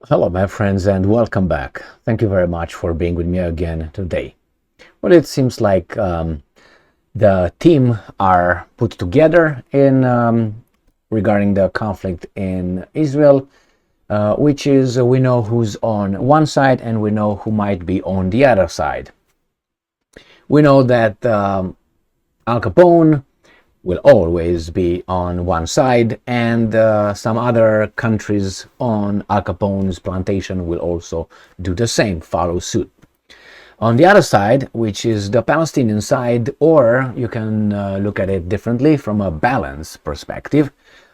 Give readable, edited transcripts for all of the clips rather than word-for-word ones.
Hello, my friends, and welcome back. Thank you very much for being with me again today. Well, it seems like the team are put together in regarding the conflict in Israel, which is we know who's on one side and we know who might be on the other side. We know that Al Capone will always be on one side, and some other countries on Al Capone's plantation will also do the same, follow suit. On the other side, which is the Palestinian side, or you can look at it differently from a balance perspective,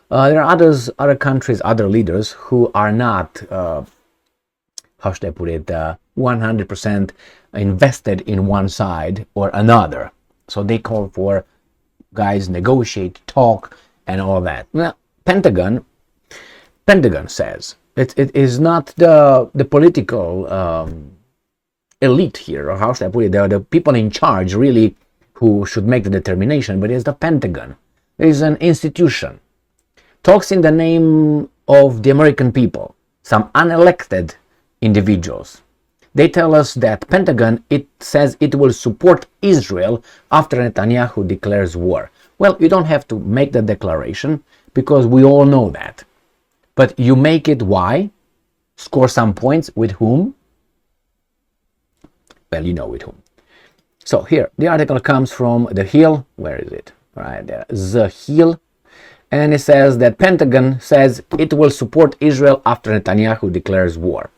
there are other countries, other leaders who are not, how should I put it, 100% invested in one side or another. So they call for guys negotiate, talk, and all that. Now, Pentagon says it is not the political elite here, or how should I put it? The people in charge really who should make the determination, but it's the Pentagon. It is an institution. Talks in the name of the American people, some unelected individuals. They tell us that Pentagon, it says it will support Israel after Netanyahu declares war. Well, you don't have to make the declaration because we all know that. But you make it why? Score some points with whom? Well, you know with whom. So here, the article comes from The Hill. Where is it? Right there. The Hill. And it says that Pentagon says it will support Israel after Netanyahu declares war.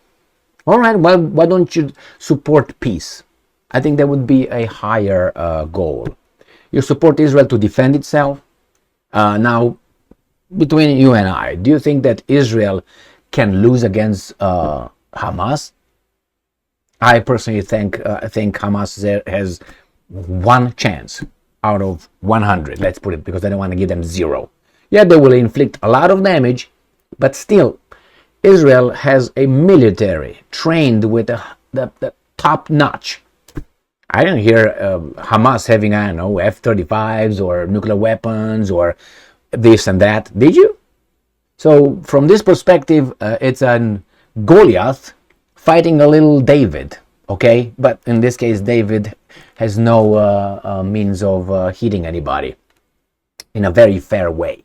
All right, well, why don't you support peace? I think that would be a higher goal. You support Israel to defend itself. Now, between you and I, do you think that Israel can lose against Hamas? I personally think Hamas has one chance out of 100, let's put it, because I don't want to give them zero. Yeah, they will inflict a lot of damage, but still, Israel has a military trained with the top notch. I didn't hear Hamas having, I don't know, F-35s or nuclear weapons or this and that. Did you? So from this perspective, it's a Goliath fighting a little David, okay? But in this case, David has no means of hitting anybody in a very fair way.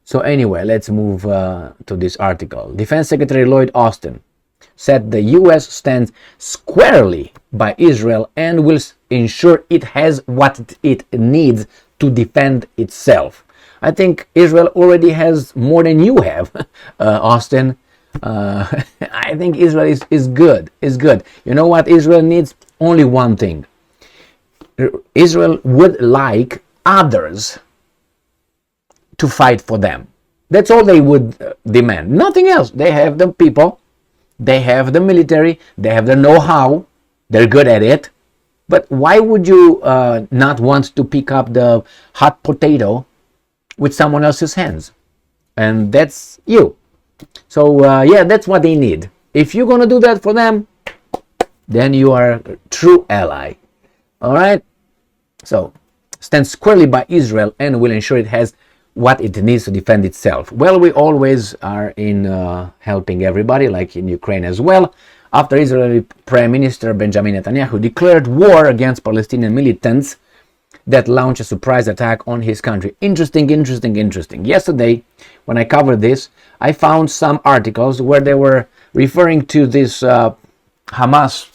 So anyway, let's move to this article. Defense Secretary Lloyd Austin said the U.S. stands squarely by Israel and will ensure it has what it needs to defend itself. I think Israel already has more than you have, Austin. I think Israel is good. You know what Israel needs? Only one thing. Israel would like others to fight for them. That's all they would demand. Nothing else. They have the people, they have the military, they have the know-how, they're good at it. But why would you not want to pick up the hot potato with someone else's hands? And that's you. So yeah, that's what they need. If you're going to do that for them, then you are a true ally. All right? So, stand squarely by Israel and will ensure it has what it needs to defend itself. Well, we always are in helping everybody, like in Ukraine as well. After Israeli Prime Minister Benjamin Netanyahu declared war against Palestinian militants that launched a surprise attack on his country. Interesting. Yesterday, when I covered this, I found some articles where they were referring to this Hamas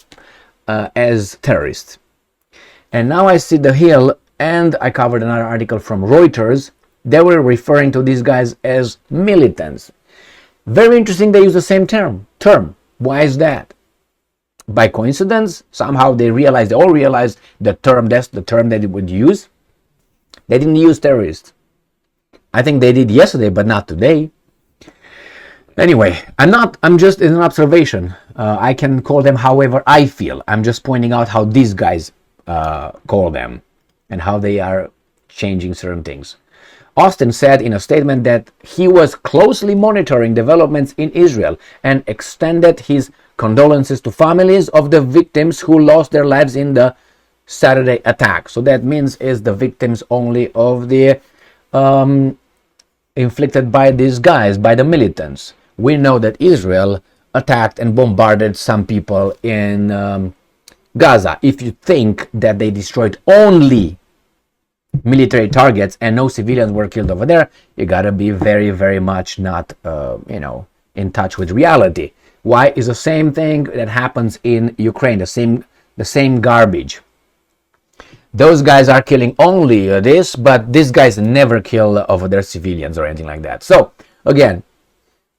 as terrorists. And now I see The Hill, and I covered another article from Reuters. They were referring to these guys as militants. Very interesting, they use the same term. Why is that? By coincidence? Somehow they all realized the term, that's the term that they would use. They didn't use terrorists. I think they did yesterday, but not today. Anyway, I'm just in an observation. I can call them however I feel. I'm just pointing out how these guys call them and how they are changing certain things. Austin said in a statement that he was closely monitoring developments in Israel and extended his condolences to families of the victims who lost their lives in the Saturday attack. So that means is the victims only of the inflicted by these guys, by the militants. We know that Israel attacked and bombarded some people in Gaza. If you think that they destroyed only military targets and no civilians were killed over there, you gotta be very, very much not, in touch with reality. Why is the same thing that happens in Ukraine? The same garbage. Those guys are killing only this, but these guys never kill over their civilians or anything like that. So again,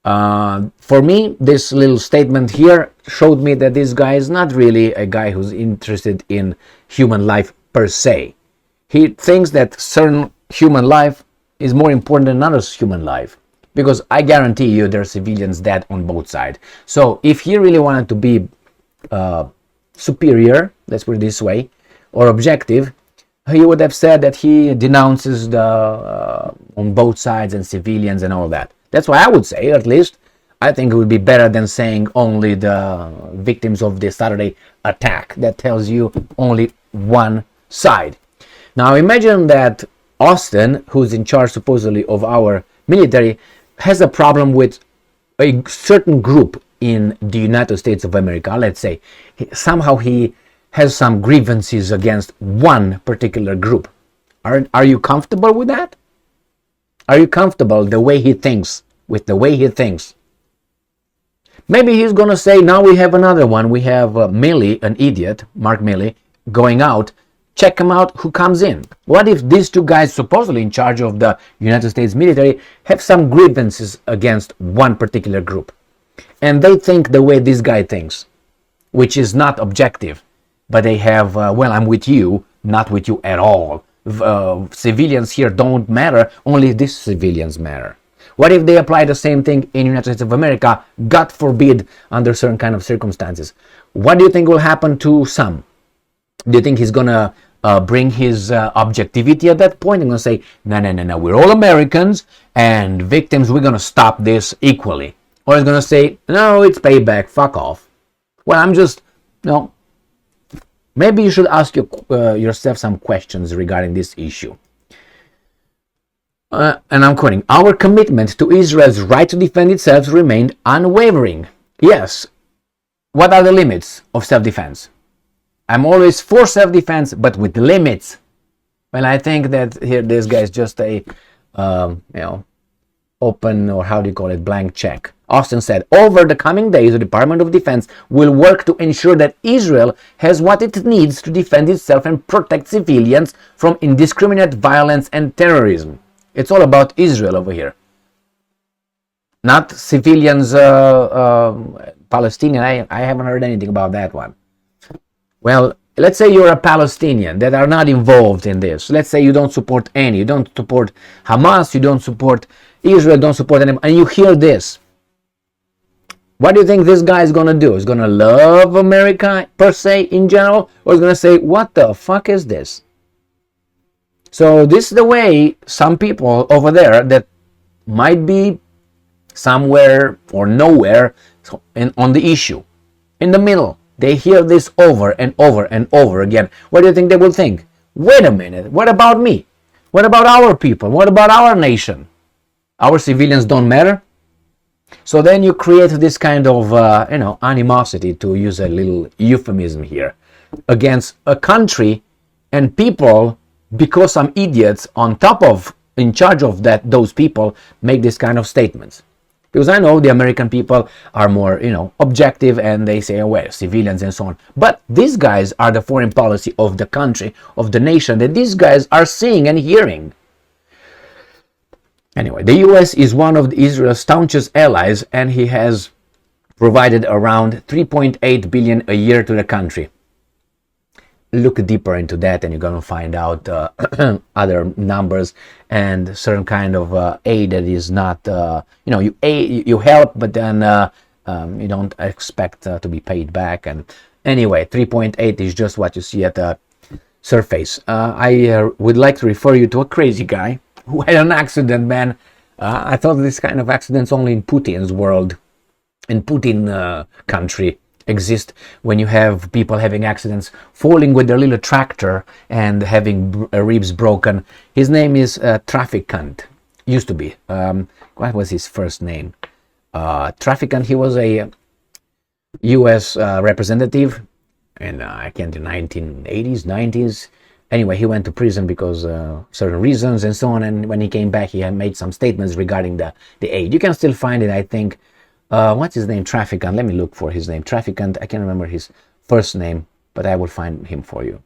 for me, this little statement here showed me that this guy is not really a guy who's interested in human life per se. He thinks that certain human life is more important than another human life, because I guarantee you there are civilians dead on both sides. So if he really wanted to be superior, let's put it this way, or objective, he would have said that he denounces the on both sides and civilians and all that. That's why I would say, at least, I think it would be better than saying only the victims of the Saturday attack. That tells you only one side. Now imagine that Austin, who's in charge supposedly of our military, has a problem with a certain group in the United States of America. Let's say somehow he has some grievances against one particular group. Are you comfortable with that? Are you comfortable the way he thinks, with the way he thinks? Maybe he's going to say, now we have another one. We have Milley, an idiot, Mark Milley, going out. Check him out, who comes in. What if these two guys, supposedly in charge of the United States military, have some grievances against one particular group? And they think the way this guy thinks, which is not objective. But they have, I'm with you, not with you at all. Civilians here don't matter, only these civilians matter. What if they apply the same thing in the United States of America, God forbid, under certain kind of circumstances? What do you think will happen to some? Do you think he's going to bring his objectivity at that point and going to say, no, we're all Americans and victims, we're going to stop this equally? Or he's going to say, no, it's payback, fuck off. Well, I'm just, maybe you should ask yourself some questions regarding this issue. And I'm quoting, our commitment to Israel's right to defend itself remained unwavering. Yes. What are the limits of self-defense? I'm always for self-defense, but with limits. Well, I think that here this guy is just a, open, or how do you call it, blank check. Austin said, over the coming days, the Department of Defense will work to ensure that Israel has what it needs to defend itself and protect civilians from indiscriminate violence and terrorism. It's all about Israel over here. Not civilians, Palestinian. I haven't heard anything about that one. Well, let's say you're a Palestinian that are not involved in this. Let's say you don't support any. You don't support Hamas. You don't support Israel. Don't support anyone. And you hear this. What do you think this guy is going to do? Is going to love America per se in general? Or is going to say, what the fuck is this? So this is the way some people over there that might be somewhere or nowhere on the issue, in the middle, they hear this over and over and over again. What do you think they will think? Wait a minute, what about me? What about our people? What about our nation? Our civilians don't matter? So then you create this kind of, animosity, to use a little euphemism here, against a country and people, because some idiots in charge of those people make this kind of statements. Because I know the American people are more, objective, and they say, civilians and so on. But these guys are the foreign policy of the country, of the nation, that these guys are seeing and hearing. Anyway, the US is one of Israel's staunchest allies, and he has provided around $3.8 billion a year to the country. Look deeper into that and you're going to find out other numbers and certain kind of aid that is not, you help, but then you don't expect to be paid back. And anyway, 3.8 is just what you see at the surface. I would like to refer you to a crazy guy who had an accident, man. I thought this kind of accidents only in Putin's world, in Putin country, exist, when you have people having accidents, falling with their little tractor and having ribs broken. His name is Trafficant. Used to be. What was his first name? Trafficant. He was a U.S. Representative in I can't 1980s, 90s. Anyway, he went to prison because certain reasons and so on. And when he came back, he had made some statements regarding the aid. You can still find it, I think. What's his name? Trafficant. Let me look for his name. Trafficant. I can't remember his first name, but I will find him for you.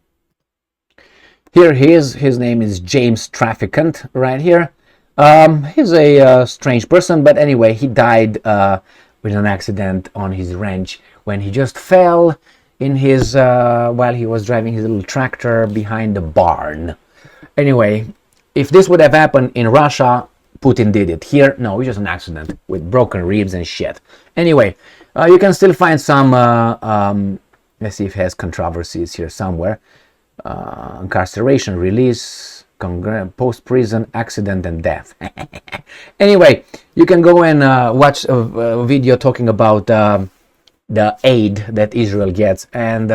Here he is. His name is James Trafficant, right here. He's a strange person, but anyway, he died with an accident on his ranch when he just fell in his while he was driving his little tractor behind the barn. Anyway, if this would have happened in Russia, Putin did it. Here, no, it was just an accident with broken ribs and shit. Anyway, you can still find some, let's see if it has controversies here somewhere. Incarceration, release, post-prison, accident, and death. Anyway, you can go and watch a video talking about the aid that Israel gets, and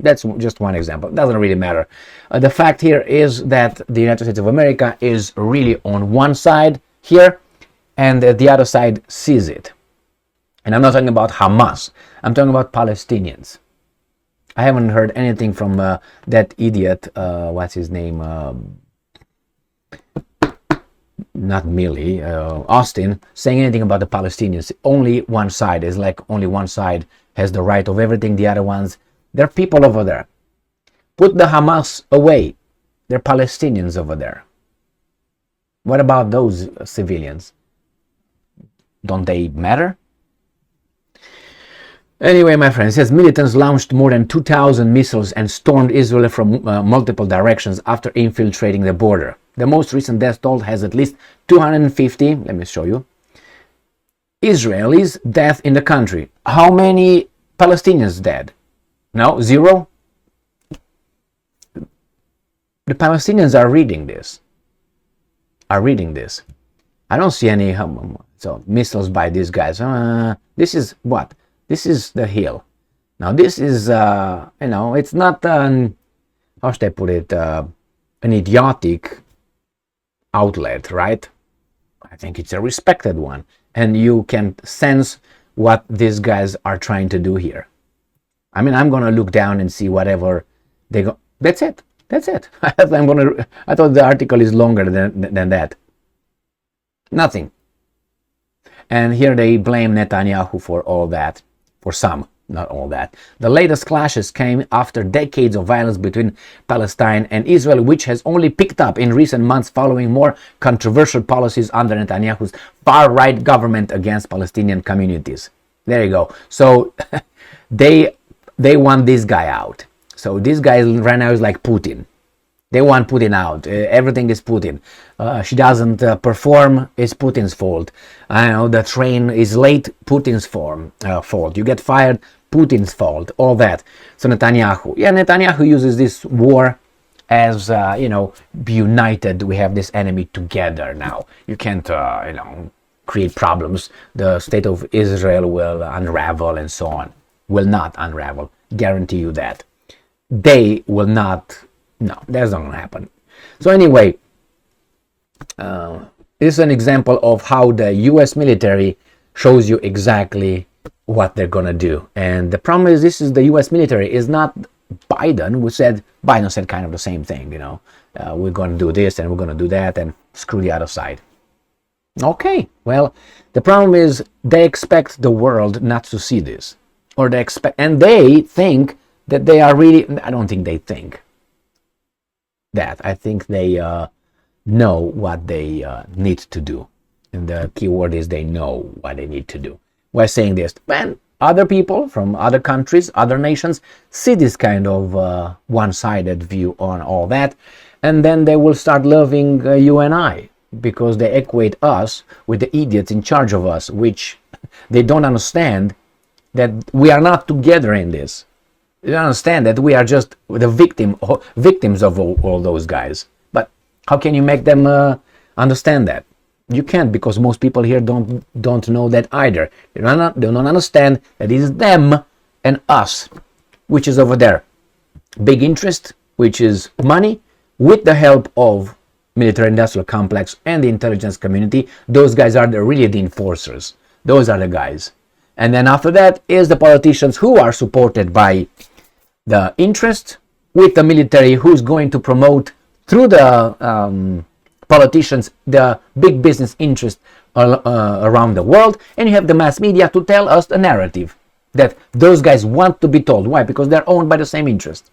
that's just one example. It doesn't really matter. The fact here is that the United States of America is really on one side here, and the other side sees it. And I'm not talking about Hamas. I'm talking about Palestinians. I haven't heard anything from that idiot, what's his name? Not Milley, Austin, saying anything about the Palestinians. Only one side is like only one side has the right of everything. The other ones, they're people over there. Put the Hamas away. They're Palestinians over there. What about those civilians? Don't they matter? Anyway, my friend, it says militants launched more than 2,000 missiles and stormed Israel from multiple directions after infiltrating the border. The most recent death toll has at least 250, let me show you, Israelis dead in the country. How many Palestinians dead? No, 0? The Palestinians are reading this. I don't see any missiles by these guys. This is what? This is the hill. Now this is, it's not how should I put it, an idiotic outlet, right? I think it's a respected one. And you can sense what these guys are trying to do here. I mean, I'm going to look down and see whatever they go. That's it. I thought the article is longer than that. Nothing. And here they blame Netanyahu for all that. For some, not all that. The latest clashes came after decades of violence between Palestine and Israel, which has only picked up in recent months following more controversial policies under Netanyahu's far-right government against Palestinian communities. There you go. So they want this guy out. So this guy right now is like Putin. They want Putin out. Everything is Putin. She doesn't perform. It's Putin's fault. I know the train is late. Putin's fault. You get fired. Putin's fault. All that. So Netanyahu uses this war as be united. We have this enemy together now. You can't create problems. The state of Israel will unravel and so on. Will not unravel. Guarantee you that. They will not. No, that's not going to happen. So anyway, this is an example of how the U.S. military shows you exactly what they're going to do. And the problem is this is the U.S. military, is not Biden, Biden said kind of the same thing, we're going to do this and we're going to do that and screw the other side. Okay, well, the problem is they expect the world not to see this. And they think that they are really, I don't think they think that. I think they know what they need to do. And the key word is they know what they need to do. We're saying this. When other people from other countries, other nations, see this kind of one-sided view on all that, and then they will start loving you and I, because they equate us with the idiots in charge of us, which they don't understand that we are not together in this. You understand that we are just the victims of all those guys. But how can you make them understand that? You can't, because most people here don't know that either. They don't understand that it is them and us, which is over there. Big interest, which is money, with the help of military-industrial complex and the intelligence community. Those guys are really the enforcers. Those are the guys. And then after that is the politicians who are supported by the interest, with the military who's going to promote through the politicians the big business interest around the world, and you have the mass media to tell us the narrative that those guys want to be told. Why? Because they're owned by the same interest.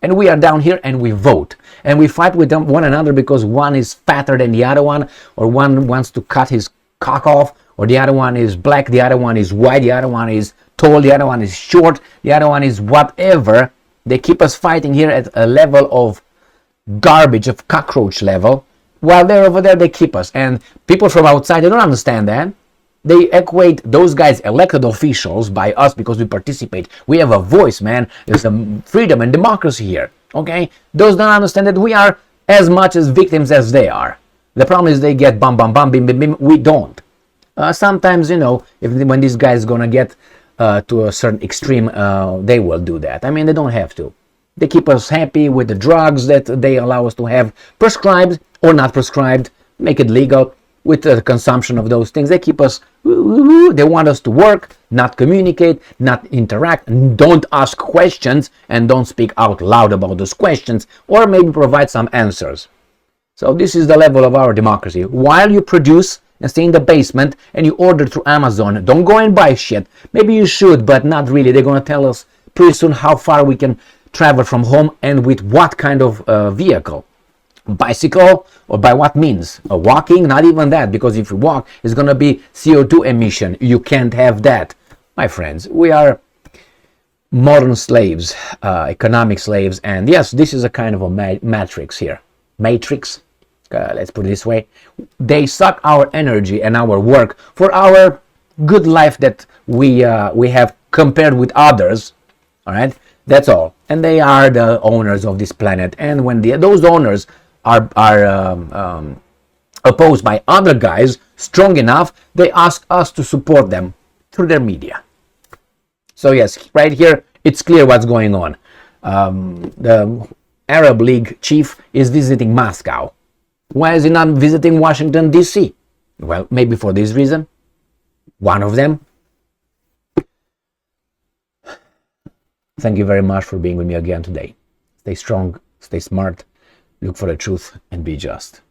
And we are down here and we vote and we fight with them, one another, because one is fatter than the other one, or one wants to cut his cock off, or the other one is black, the other one is white, the other one is tall, the other one is short, the other one is whatever. They keep us fighting here at a level of garbage, of cockroach level. While they're over there, they keep us. And people from outside, they don't understand that. They equate those guys, elected officials, by us because we participate. We have a voice, man. There's some freedom and democracy here. Okay? Those don't understand that we are as much as victims as they are. The problem is they get bam, bam, bam, bim, bim, bim. We don't. Sometimes, when this guy is going to get to a certain extreme, they will do that. I mean, they don't have to. They keep us happy with the drugs that they allow us to have prescribed or not prescribed, make it legal with the consumption of those things. They keep us, they want us to work, not communicate, not interact, don't ask questions, and don't speak out loud about those questions, or maybe provide some answers. So this is the level of our democracy. While you produce and stay in the basement and you order through Amazon, don't go and buy shit. Maybe you should, but not really. They're going to tell us pretty soon how far we can travel from home and with what kind of vehicle. Bicycle, or by what means? Walking? Not even that, because if you walk, it's going to be CO2 emission. You can't have that. My friends, we are modern slaves, economic slaves, and yes, this is a kind of a matrix here. Matrix, let's put it this way. They suck our energy and our work for our good life that we have compared with others. All right, that's all. And they are the owners of this planet. And when those owners are opposed by other guys strong enough, they ask us to support them through their media. So yes, right here it's clear what's going on. The Arab League chief is visiting Moscow. Why is he not visiting Washington, D.C.? Well, maybe for this reason. One of them. Thank you very much for being with me again today. Stay strong, stay smart, look for the truth, and be just.